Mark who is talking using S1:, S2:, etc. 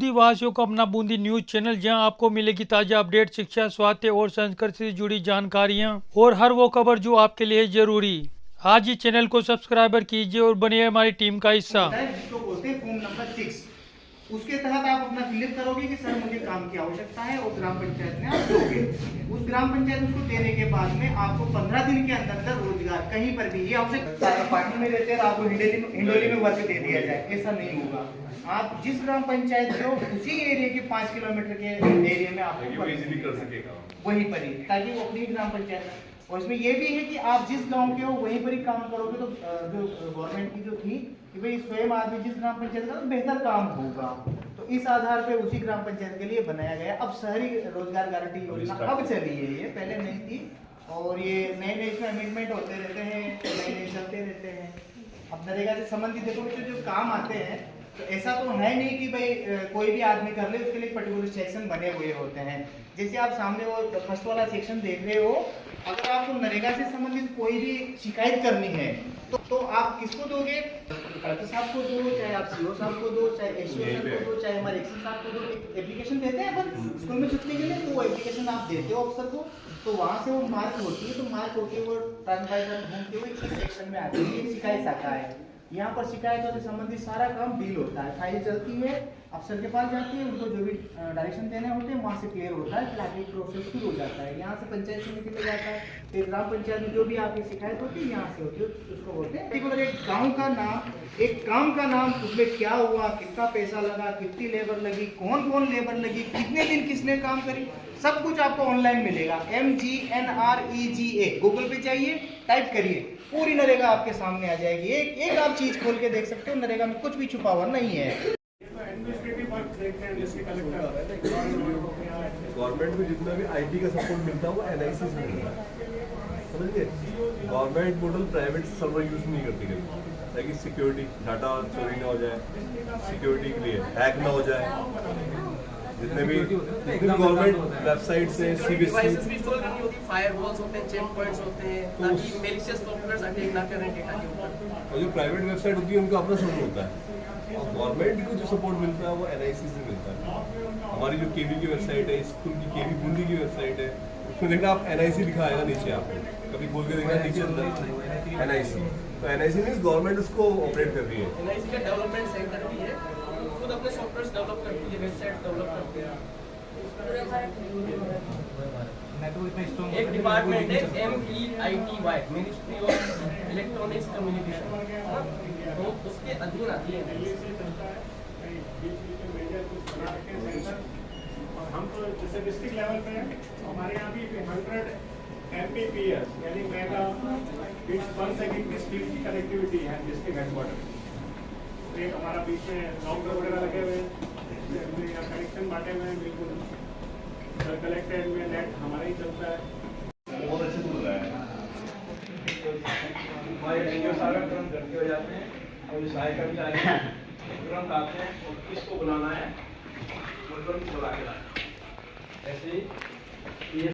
S1: बूंदी वासियों को अपना बूंदी न्यूज चैनल, जहां आपको मिलेगी ताजा अपडेट, शिक्षा, स्वास्थ्य और संस्कृति से जुड़ी जानकारियां और हर वो खबर जो आपके लिए जरूरी। आज ही चैनल को सब्सक्राइबर कीजिए और बनिए हमारी टीम का हिस्सा।
S2: जिसको बोलते हैं फॉर्म नंबर 6, उसके तहत आप अपना फिलअप करोगे कि सर मुझे काम की आवश्यकता है और ग्राम पंचायत में आप दोगे। उस ग्राम पंचायत उसको देने के बाद में आपको 15 दिन के अंदर रोजगार कहीं पर भी, ये आवश्यकता पार्टी में रहते हैं आपको हिंडोली में वर्क दे दिया जाए, ऐसा नहीं होगा। आप जिस ग्राम पंचायत जो उसी एरिया के 5 किलोमीटर के एरिया में आपको इजीली कर सकेगा वहीं पर ही, ताकि वो अपनी ग्राम पंचायत। और इसमें ये भी है कि आप जिस गांव के हो वहीं पर ही काम करोगे तो जो गवर्नमेंट की जो थी कि भाई स्वयं आदमी जिस ग्राम पंचायत का तो बेहतर काम होगा, तो इस आधार पे उसी ग्राम पंचायत के लिए बनाया गया। अब शहरी रोजगार गारंटी योजना अब चली है, ये पहले नहीं थी और ये नए नए इसमें अमेंडमेंट होते रहते हैं, नए नए चलते रहते हैं। अब नरेगा से संबंधित देखो जो काम आते हैं तो ऐसा तो है नहीं कि भाई कोई भी आदमी कर ले, उसके लिए पर्टिकुलर सेक्शन बने हुए होते हैं। जैसे आप सामने वो फर्स्ट वाला सेक्शन देख रहे हो, अगर आपको नरेगा से संबंधित कोई भी शिकायत करनी है तो आप किसको दोगे? कलेक्टर साहब को दो, चाहे आप सीओ साहब को दो, चाहे एसओ सर को दो, चाहे हमारे एक्शन साहब को दो। एक एप्लीकेशन देते हैं अपन स्कूल में छुट्टी के लिए, तो वो एप्लीकेशन आप देते हो अफसर को, तो वहाँ से वो मार्क होती है, तो मार्क होके वो ट्रांसफर घूमते हुए इस सेक्शन में आती है। शिकायत शाखा है, यहाँ पर शिकायतों से संबंधित सारा काम डील होता है, फाइल चलती है, अफसर के पास जाती है, उनको जो भी डायरेक्शन देने होते हैं वहाँ से क्लियर होता है, फिर आगे प्रोसेस शुरू हो जाता है। यहाँ से पंचायत समिति में जाता है, फिर ग्राम पंचायत में जो भी आपकी शिकायत होती है यहाँ से होती है, उसको बोलते हैं पर्टिकुलर एक गाँव का नाम, एक काम का नाम, उसमें क्या हुआ, कितना पैसा लगा, कितनी लेबर लगी, कौन कौन लेबर लगी, कितने दिन किसने काम करी, सब कुछ आपको ऑनलाइन मिलेगा। MGNREGA गूगल पे चाहिए, टाइप करिए, पूरी नरेगा आपके सामने आ जाएगी। एक आप चीज खोल के देख सकते हो, नरेगा में कुछ भी छुपा हुआ नहीं है।
S3: गवर्नमेंट को जितना भी IT का सपोर्ट मिलता है वो NIC से मिलता है, समझिए। Government portal private server use नहीं करती कभी, ताकि सिक्योरिटी डाटा चोरी ना हो जाए, सिक्योरिटी के लिए हैक ना हो जाए। जितने भी गवर्नमेंट वेबसाइट से CBSE
S4: इंस्टॉल करनी होती, फायरवॉल्स होते हैं, चेक पॉइंट्स होते हैं, ताकि मैलिशियस सॉफ्टवेयर्स अटैक ना करें डेटा के ऊपर।
S3: और जो प्राइवेट वेबसाइट होती है उनका अपना सर्वर होता है, और गवर्नमेंट को जो सपोर्ट मिलता है वो NIC से मिलता है। हमारी जो KB की वेबसाइट है, स्कूल की KB बूंदी की वेबसाइट है, उसमें देखना आप NIC लिखा आएगा नीचे, आपको कभी खोल के देखना नीचे अंदर NIC, तो NIC मींस गवर्नमेंट उसको ऑपरेट कर रही है।
S4: NIC का डेवलपमेंट सेंटर भी है, खुद अपने सॉफ्टवेयर्स डेवलप करती है, वेबसाइट डेवलप करते हैं। एक डिपार्टमेंट है MEITY, ministry of electronics communication, तो उसके अधीन आती है।
S5: हम तो जैसे डिस्ट्रिक्ट लेवल पे हमारे यहाँ भी 100 Mbps यानी मेगा बिट्स पर सेकंड की स्पीड की कनेक्टिविटी है डिस्ट्रिक्ट हेडक्वार्टर। एक हमारा बीच में राउटर वगैरह लगे हुए हैं, कनेक्शन बांटे हुए हैं, बिल्कुल कलेक्टेड में नेट हमारा ही चलता है। बहुत अच्छे से होता है, हमारे एनजीओ सारे तुरंत घर के हो जाते हैं, और जो सहायता भी आ रही है तुरंत आते हैं और किसको बुलाना है वो तुरंत बुला के लाते हैं। ऐसे ही